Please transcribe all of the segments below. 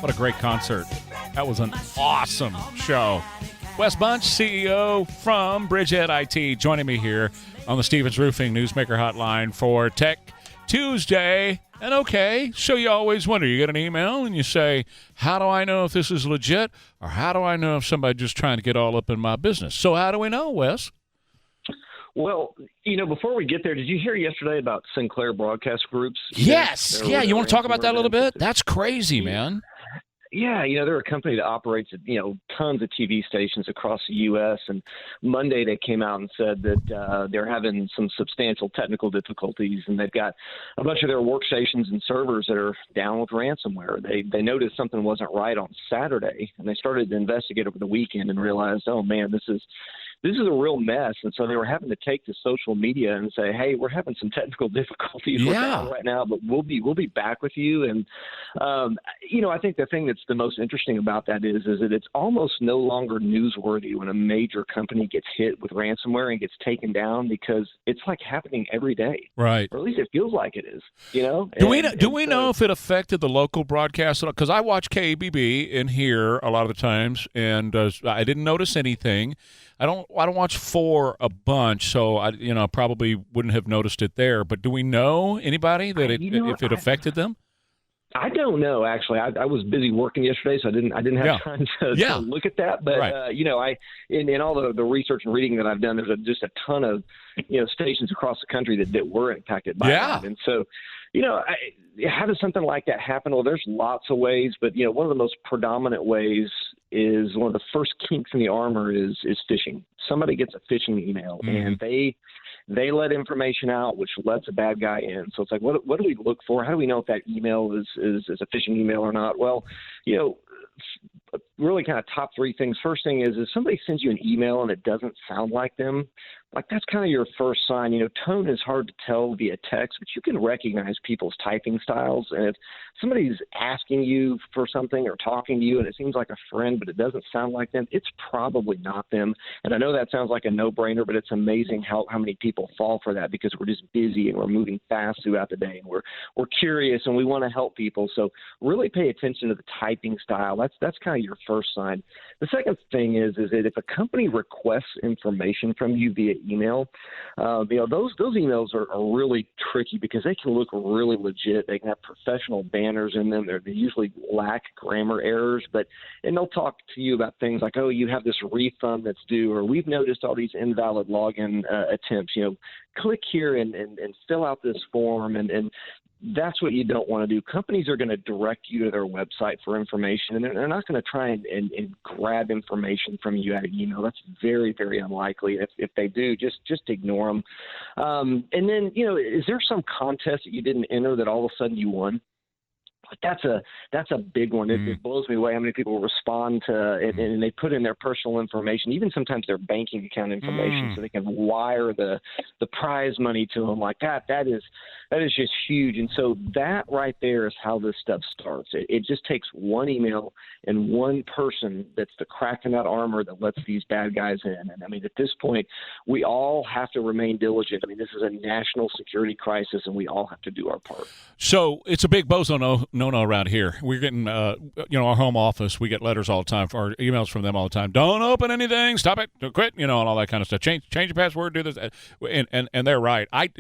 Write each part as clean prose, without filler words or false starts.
What a great concert. That was an awesome show. Wes Bunch, CEO from Bridgehead IT, joining me here on the Stevens Roofing Newsmaker Hotline for Tech Tuesday. And okay, so you always wonder, you get an email and you say, how do I know if this is legit? Or how do I know if somebody's just trying to get all up in my business? So how do we know, Wes? Well, before we get there, did you hear yesterday about Sinclair Broadcast Group's? Yes. Yeah, you want to talk about that a little bit? That's crazy, man. Yeah, they're a company that operates, tons of TV stations across the U.S. And Monday they came out and said that they're having some substantial technical difficulties, and they've got a bunch of their workstations and servers that are down with ransomware. They noticed something wasn't right on Saturday, and they started to investigate over the weekend and realized, oh man, this is a real mess. And so they were having to take to social media and say, hey, we're having some technical difficulties with that right now, but we'll be back with you. And, I think the thing that's the most interesting about that is that it's almost no longer newsworthy when a major company gets hit with ransomware and gets taken down, because it's like happening every day. Right. Or at least it feels like it is, Do we know if it affected the local broadcast? Because I watch KBB in here a lot of the times, and I didn't notice anything. I don't watch for a bunch, so I probably wouldn't have noticed it there. But do we know anybody that if it affected them? I don't know, actually. I was busy working yesterday, so I didn't have time to look at that. But in all the research and reading that I've done, there's just a ton of stations across the country that were impacted by that. And so, how does something like that happen? Well, there's lots of ways, but one of the most predominant ways is one of the first kinks in the armor is phishing. Somebody gets a phishing email and they let information out, which lets a bad guy in. So it's like, what do we look for? How do we know if that email is a phishing email or not? Well, really kind of top three things. First thing is if somebody sends you an email and it doesn't sound like them, like that's kind of your first sign. Tone is hard to tell via text, but you can recognize people's typing styles. And if somebody's asking you for something or talking to you and it seems like a friend, but it doesn't sound like them, it's probably not them. And I know that sounds like a no-brainer, but it's amazing how many people fall for that, because we're just busy and we're moving fast throughout the day, and we're curious and we want to help people. So really pay attention to the typing style. That's kind of your first sign. The second thing is that if a company requests information from you via email, those emails are really tricky because they can look really legit. They can have professional banners in them. They usually lack grammar errors, and they'll talk to you about things like, oh, you have this refund that's due, or we've noticed all these invalid login attempts. Click here and fill out this form, and that's what you don't want to do. Companies are going to direct you to their website for information, and they're not going to try and grab information from you out of email. That's very, very unlikely. If they do, just ignore them. And then, is there some contest that you didn't enter that all of a sudden you won? That's a big one. It blows me away how many people respond to it, and they put in their personal information, even sometimes their banking account information, so they can wire the prize money to them like that. That is just huge. And so that right there is how this stuff starts. It just takes one email and one person that's the crack in that armor that lets these bad guys in. And I mean, at this point, we all have to remain diligent. I mean, this is a national security crisis, and we all have to do our part. So it's a big bozo no around here. We're getting, our home office, we get letters all the time, or emails from them all the time. Don't open anything. Stop it. Quit. And all that kind of stuff. Change your password. Do this. And they're right. I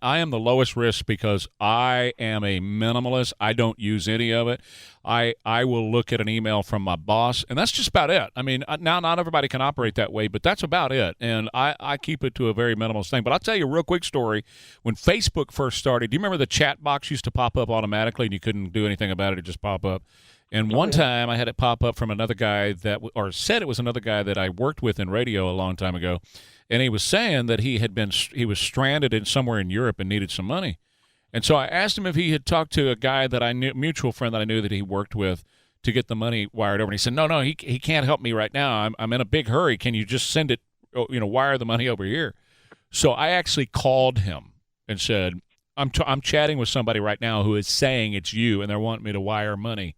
am the lowest risk because I am a minimalist. I don't use any of it. I will look at an email from my boss, and that's just about it. I mean, now not everybody can operate that way, but that's about it. And I keep it to a very minimalist thing. But I'll tell you a real quick story. When Facebook first started, do you remember the chat box used to pop up automatically and you couldn't do anything about it? It just pop up. And one time I had it pop up from another guy said it was another guy that I worked with in radio a long time ago. And he was saying that he was stranded somewhere in Europe and needed some money. And so I asked him if he had talked to a guy that I knew, mutual friend that I knew that he worked with, to get the money wired over. And he said, no, he can't help me right now. I'm in a big hurry. Can you just send it, wire the money over here? So I actually called him and said, I'm chatting with somebody right now who is saying it's you, and they're wanting me to wire money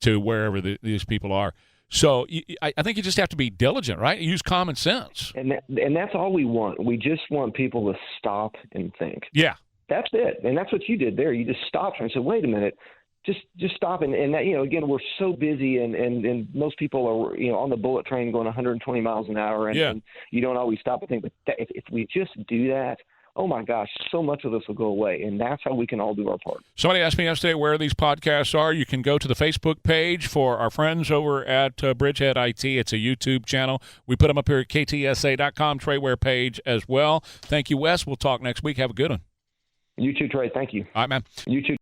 to wherever these people are. So I think you just have to be diligent, right? Use common sense. And that's all we want. We just want people to stop and think. Yeah. That's it. And that's what you did there. You just stopped and said, wait a minute. just stop. And that, again, we're so busy and most people are, on the bullet train going 120 miles an hour and you don't always stop and think, but if we just do that, oh my gosh, so much of this will go away. And that's how we can all do our part. Somebody asked me yesterday where these podcasts are. You can go to the Facebook page for our friends over at Bridgehead IT. It's a YouTube channel. We put them up here at KTSA.com, Trey Ware page as well. Thank you, Wes. We'll talk next week. Have a good one. You too, Trey. Thank you. All right, man. You too.